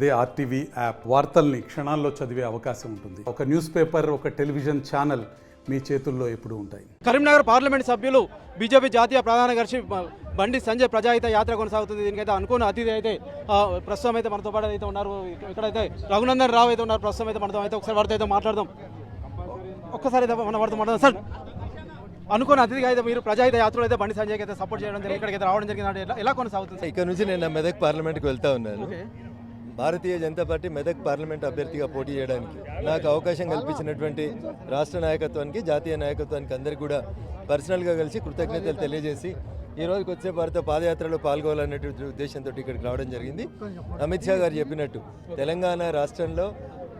అదే RTV app వార్తల్ని క్షణాల్లో చదివే అవకాశం ఉంటుంది. ఒక న్యూస్ పేపర్, ఒక టెలివిజన్ ఛానల్ మీ చేతుల్లో ఎప్పుడూ ఉంటాయి. కరీంనగర్ పార్లమెంట్ సభ్యులు బీజేపీ జాతీయ ప్రధాన కార్యదర్శి బండి సంజయ్ ప్రజాహిత యాత్ర కొనసాగుతుంది. దీనికైతే అనుకున్న అతిథి అయితే ప్రస్తుతం అయితే మనతో పాటు అయితే ఉన్నారు. ఇక్కడైతే రఘునందన్ రావు అయితే ఉన్నారు. ప్రస్తుతం అయితే మనతో అయితే ఒకసారి వారితో అయితే మాట్లాడదాం. ఒక్కసారి అయితే మన వారితో మాట్లాడదాం. సార్, అనుకున్న అతిథిగా అయితే మీరు ప్రజాహిత యాత్రలో అయితే బండి సంజయ్కి అయితే సపోర్ట్ చేయడం జరిగింది, ఇక్కడికి రావడం జరిగింది. ఎలా కొనసాగుతుంది? ఇక్కడ నుంచి నేను మెదక్ పార్లమెంట్కి వెళ్తా ఉన్నాను. భారతీయ జనతా పార్టీ మెదక్ పార్లమెంట్ అభ్యర్థిగా పోటీ చేయడానికి నాకు అవకాశం కల్పించినటువంటి రాష్ట్ర నాయకత్వానికి, జాతీయ నాయకత్వానికి అందరికీ కూడా పర్సనల్గా కలిసి కృతజ్ఞతలు తెలియజేసి ఈ రోజుకి వచ్చే భారత పాదయాత్రలో పాల్గొనాలనేటువంటి ఉద్దేశంతో ఇక్కడికి రావడం జరిగింది. అమిత్ షా గారు చెప్పినట్టు తెలంగాణ రాష్ట్రంలో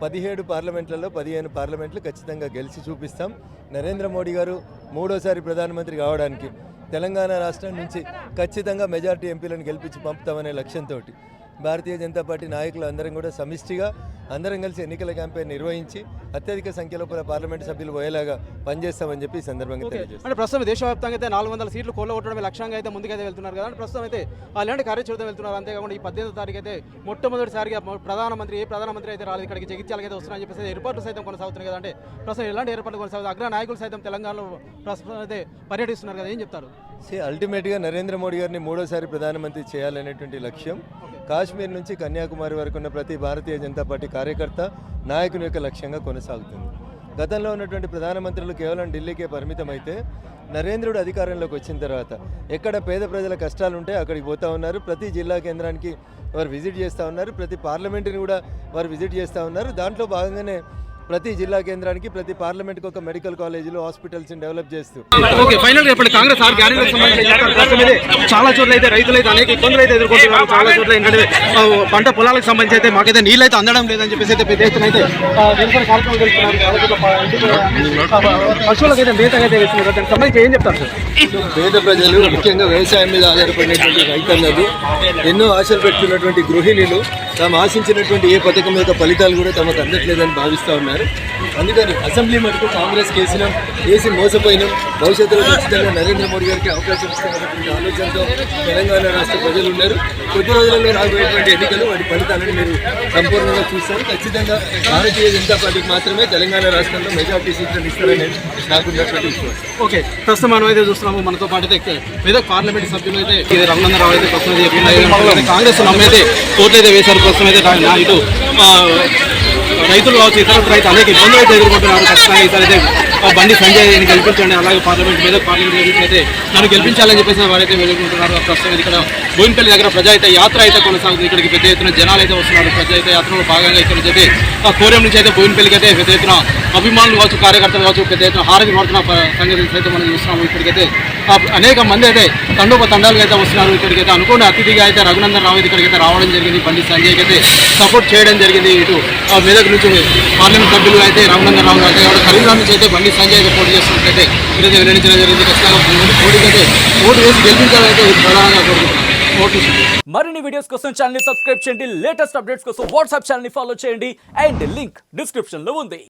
17 పార్లమెంట్లలో 15 పార్లమెంట్లు ఖచ్చితంగా గెలిచి చూపిస్తాం. నరేంద్ర మోడీ గారు మూడోసారి ప్రధానమంత్రి కావడానికి తెలంగాణ రాష్ట్రం నుంచి ఖచ్చితంగా మెజార్టీ ఎంపీలను గెలిపించి పంపుతామనే లక్ష్యంతో భారతీయ జనతా పార్టీ నాయకులు అందరం కూడా సమిష్టిగా అందరం కలిసి ఎన్నికల క్యాంపెయిన్ నిర్వహించి అత్యధిక సంఖ్యలో పార్లమెంట్ సభ్యులు పోయేలాగా పనిచేస్తామని చెప్పి ఈ సందర్భంగా తెలియజేస్తారు. అంటే ప్రస్తుతం దేశవ్యాప్తంగా అయితే 400 సీట్లు కొల్లగొట్టడమే లక్ష్యంగా అయితే ముందుకైతే వెళ్తున్నారు కదా. ప్రస్తుతం అయితే అలాంటి కార్యాచరణ వెళ్తున్నారు. అంతేకాకుండా ఈ 18వ తారీఖు అయితే మొట్టమొదటిసారిగా ప్రధానమంత్రి అయితే రాలేదు, ఇక్కడికి జగిత్యాలకి అయితే వస్తున్నారని చెప్పేసి ఏర్పాట్లు సైతం కొనసాగుతున్నాయి కదా. అంటే ప్రస్తుతం ఎలాంటి ఏర్పాట్లు కొనసాగుతాయి? అగ్ర నాయకులు సైతం తెలంగాణలో ప్రస్తుతం అయితే పర్యటిస్తున్నారు కదా, ఏం చెప్తారు? అల్టిమేట్గా నరేంద్ర మోడీ గారిని మూడోసారి ప్రధానమంత్రి చేయాలనేటువంటి లక్ష్యం కాశ్మీర్ నుంచి కన్యాకుమారి వరకు ఉన్న ప్రతి భారతీయ జనతా పార్టీ కార్యకర్త నాయకుని యొక్క లక్ష్యంగా కొనసాగుతుంది. గతంలో ఉన్నటువంటి ప్రధానమంత్రులు కేవలం ఢిల్లీకే పరిమితమైతే నరేంద్రుడు అధికారంలోకి వచ్చిన తర్వాత ఎక్కడ పేద ప్రజల కష్టాలు ఉంటే అక్కడికి పోతూ ఉన్నారు. ప్రతి జిల్లా కేంద్రానికి వారు విజిట్ చేస్తూ ఉన్నారు. ప్రతి పార్లమెంటుని కూడా వారు విజిట్ చేస్తూ ఉన్నారు. దాంట్లో భాగంగానే ప్రతి జిల్లా కేంద్రానికి, ప్రతి పార్లమెంట్కి ఒక మెడికల్ కాలేజీలు, హాస్పిటల్స్ డెవలప్ చేస్తూ ఫైనల్ కాంగ్రెస్ చాలా చోట్ల అయితే రైతులు అయితే అనేక ఇబ్బందులు అయితే ఎదుర్కొంటున్నారు. చాలా చోట్ల ఏంటంటే పంట పొలాలకు సంబంధించి అయితే మాకైతే నీళ్ళు అయితే అందడం లేదని చెప్పేసి అయితే పెద్ద ఎత్తున అయితే కార్యక్రమం పశువులకైతే మేతగా అయితే వేస్తున్నారు. దానికి సంబంధించి ఏం చెప్తారు సార్? పేద ప్రజలు, ముఖ్యంగా వ్యవసాయం మీద ఆధారపడినటువంటి రైతన్నలు, ఎన్నో ఆశలు పెట్టుకున్నటువంటి గృహిణులు తాము ఆశించినటువంటి ఏ పథకం యొక్క ఫలితాలు కూడా తమకు అందట్లేదని భావిస్తూ ఉన్నారు. అందుకని అసెంబ్లీ మటుకు కాంగ్రెస్ కేసి మోసపోయినాం, భవిష్యత్తులో ఖచ్చితంగా నరేంద్ర మోడీ గారికి అవకాశం ఇస్తున్నటువంటి ఆలోచనతో తెలంగాణ రాష్ట్ర ప్రజలు ఉన్నారు. కొద్ది రోజులలో రాబోయేటువంటి ఎన్నికలు వాటి ఫలితాలను మీరు సంపూర్ణంగా చూస్తారు. ఖచ్చితంగా భారతీయ జనతా పార్టీకి మాత్రమే తెలంగాణ రాష్ట్రంలో మెజార్టీ సీట్లను ఇస్తారని నాకున్నటువంటి విశ్వాసం. ఓకే, ప్రస్తుతం మనం అయితే చూస్తున్నాము. మనతో పాటు అయితే మెదక్ పార్లమెంట్ సభ్యులు అయితే రఘునందన్ రావు అయితే ప్రస్తుతం కాంగ్రెస్ నమ్మైతే కోర్టు అయితే వేశారు. ప్రస్తుతం అయితే ఇటు రైతులు కావచ్చు, ఇతర రైతు అనేక ఇబ్బందులు అయితే ఎదుర్కొంటున్నారు. ఖచ్చితంగా ఇతరైతే బండి సంజయ్ గెలిపించండి, అలాగే మెదక్ పార్లమెంట్ అయితే నన్ను గెలిపించాలని చెప్పేసి వారైతే వెళ్తుంటున్నారు. ప్రస్తుతం ఇక్కడ బోయినపల్లి దగ్గర ప్రజాహిత యాత్ర అయితే కొనసాగుతుంది. ఇక్కడికి పెద్ద ఎత్తున జనాలు అయితే వస్తున్నారు. ప్రజాహిత యాత్రలో భాగంగా ఇక్కడ నుంచి అయితే కోరియం నుంచి అయితే బోయినపల్లికి అయితే పెద్ద ఎత్తున అభిమానులు కావచ్చు, కార్యకర్తలు కావచ్చు, పెద్ద ఎత్తున హారతి పడుతున్న సంగతి అయితే మనం చూస్తున్నాము. ఇక్కడికైతే అనేక మంది అయితే తండాలుగా అయితే వస్తున్నారు. ఇక్కడికైతే అనుకున్న అతిథిగా అయితే రఘునందన్ రావు ఇక్కడికైతే రావడం జరిగింది. బండి సంజయ్కి అయితే సపోర్ట్ చేయడం జరిగింది. ఇటు మెదక్ నుంచి పార్లమెంట్ సభ్యులు అయితే రఘునందన్ రావు అయితే కరీంనగర్ నుంచి అయితే బండి సంజయ్ అయితే పోటీ చేస్తున్నట్లయితే ఇదైతే వెల్లడించడం జరిగింది. ఖచ్చితంగా పోటీకైతే ఓటు వేసి గెలిపించాలైతే ప్రధానంగా కోరుకుంటున్నాను. మరిన్ని వీడియోస్ కోసం ఛానల్ ని సబ్స్క్రైబ్ చేయండి. లేటెస్ట్ అప్డేట్స్ కోసం వాట్సాప్ ఛానల్ ని ఫాలో చేయండి. అండ్ లింక్ డిస్క్రిప్షన్ లో ఉంది.